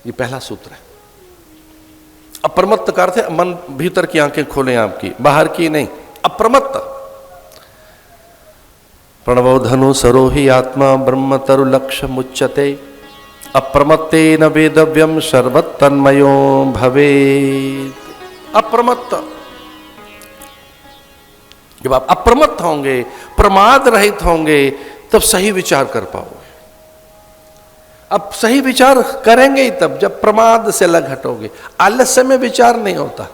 ये पहला सूत्र है। अप्रमत्त का अर्थ है मन, भीतर की आंखें खोलें आपकी, बाहर की नहीं, अप्रमत्त। प्रणवो धनु सरोहि आत्मा ब्रह्म तरु लक्ष्य मुच्यते अप्रमत्तेन वेदव्यम सर्वतन्मयो भवेत्। अप्रमत्त, जब आप अप्रमत्त होंगे, प्रमाद रहित होंगे, तब सही विचार कर पाओगे। अब सही विचार करेंगे ही तब जब प्रमाद से अलग हटोगे। आलस्य में विचार नहीं होता,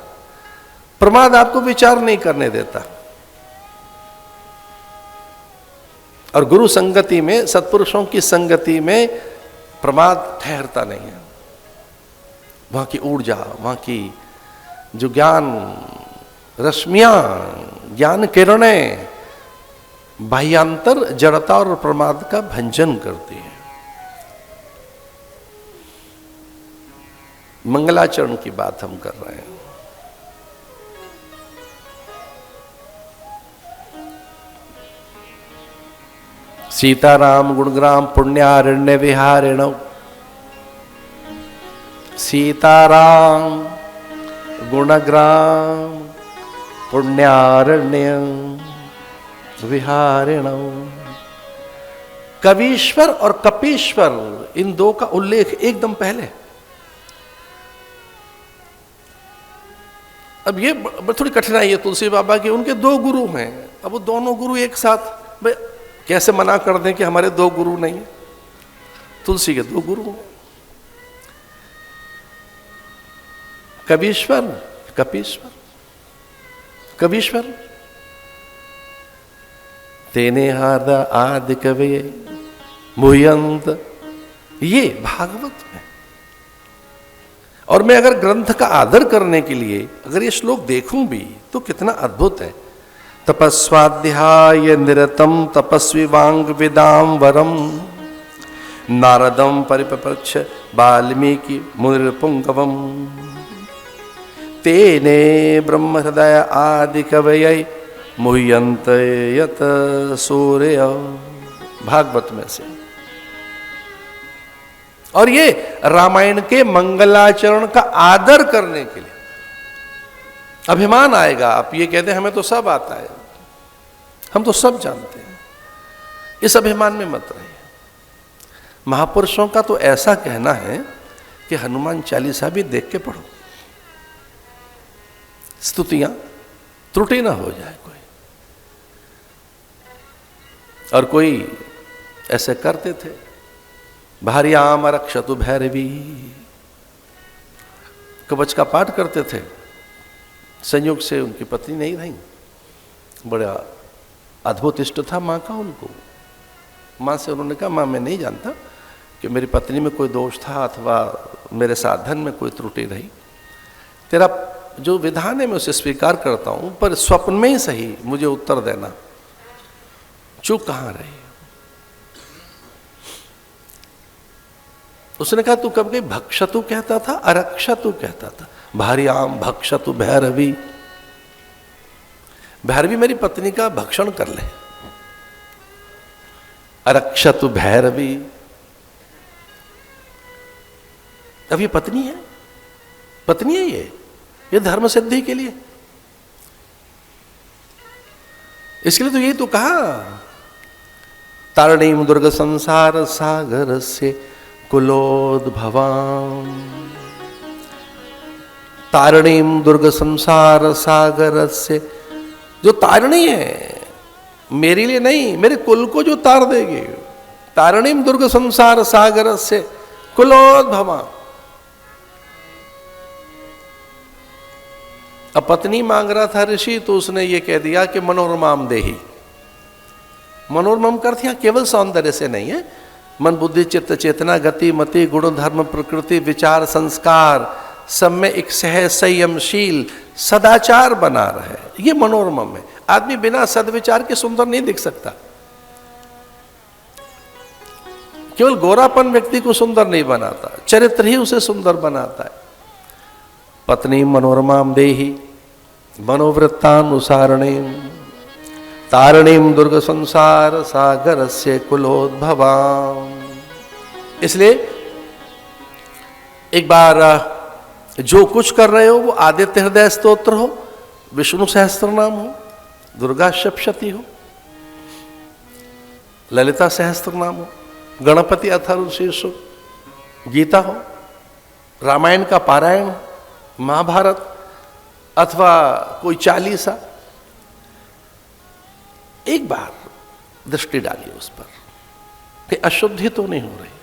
प्रमाद आपको विचार नहीं करने देता। और गुरु संगति में, सत्पुरुषों की संगति में प्रमाद ठहरता नहीं है। वहां की ऊर्जा, वहां की जो ज्ञान रश्मियां, ज्ञान किरणें बाह्यांतर जड़ता और प्रमाद का भंजन करती है। मंगलाचरण की बात हम कर रहे हैं। सीताराम गुणग्राम पुण्यारण्य विहारिण, सीताराम गुणग्राम पुण्यारण्य विहारिण। कवीश्वर और कपीश्वर, इन दो का उल्लेख एकदम पहले। अब ये थोड़ी कठिनाई है तुलसी बाबा की, उनके दो गुरु हैं। अब वो दोनों गुरु एक साथ, भाई कैसे मना कर दें कि हमारे दो गुरु नहीं है? तुलसी के दो गुरु हैं, कवीश्वर कपीश्वर। कवीश्वर तेने हार्द आदि कवि मुह्यंत, ये भागवत में। और मैं अगर ग्रंथ का आदर करने के लिए अगर ये श्लोक देखूं भी तो कितना अद्भुत है। तपस्वाध्याय निरतम तपस्वी वांग विदाम वरम नारदम परिपप्रच्छ वाल्मीकि मुनिर्पुंगवम तेने ब्रह्म हृदय आदि कवये मुह्यन्त यत सूर्य। भागवत में से। और ये रामायण के मंगलाचरण का आदर करने के लिए अभिमान आएगा। आप ये कहते हैं हमें तो सब आता है, हम तो सब जानते हैं, इस अभिमान में मत रहिए। महापुरुषों का तो ऐसा कहना है कि हनुमान चालीसा भी देख के पढ़ो, स्तुतियां त्रुटि ना हो जाए कोई। और कोई ऐसे करते थे, भार्याम रक्षतु भैरवी, कवच का पाठ करते थे, संयोग से उनकी पत्नी नहीं रही। बड़ा अद्भुत इष्ट था माँ का उनको। माँ से उन्होंने कहा, माँ मैं नहीं जानता कि मेरी पत्नी में कोई दोष था अथवा मेरे साधन में कोई त्रुटि रही। तेरा जो विधान है मैं उसे स्वीकार करता हूं, पर स्वप्न में ही सही मुझे उत्तर देना, चूक कहां रही। उसने कहा, तू कब गई? भक्षतु कहता था, अरक्षतु कहता था। भार्याम भक्षतु भैरवी, भैरवी मेरी पत्नी का भक्षण कर ले। अरक्षतु भैरवी, अब ये पत्नी है, पत्नी है ये धर्म सिद्धि के लिए। इसके लिए तो यही तो कहा, तारणीम दुर्ग संसार सागर से कुलोद्भवाम। तारणीम दुर्ग संसार सागर से, जो तारणी है, मेरे लिए नहीं मेरे कुल को जो तार देगी। तारणीम दुर्ग संसार सागर से कुलोद्भवाम। अब पत्नी मांग रहा था ऋषि, तो उसने ये कह दिया कि मनोरमाम देही। मनोरमम का अर्थ यहाँ केवल सौंदर्य से नहीं है, मन बुद्धि चित्त चेतना गति मति गुण धर्म प्रकृति विचार संस्कार सब में एक सहज संयमशील सदाचार बना रहे, ये मनोरमम है। आदमी बिना सदविचार के सुंदर नहीं दिख सकता। केवल गोरापन व्यक्ति को सुंदर नहीं बनाता, चरित्र ही उसे सुंदर बनाता है। पत्नी मनोरमाम देही मनोवृत्तानुसारणीम तारणीम दुर्ग संसार सागर से कुलोद्भवाम। इसलिए एक बार जो कुछ कर रहे हो वो आदित्य हृदय स्तोत्र हो, विष्णु सहस्त्र नाम हो, दुर्गा सप्तशती हो, ललिता सहस्त्र नाम हो, गणपति अथर्वशीर्ष हो, गीता हो, रामायण का पारायण, महाभारत अथवा कोई चालीसा, एक बार दृष्टि डालिए उस पर कि अशुद्धि तो नहीं हो रही।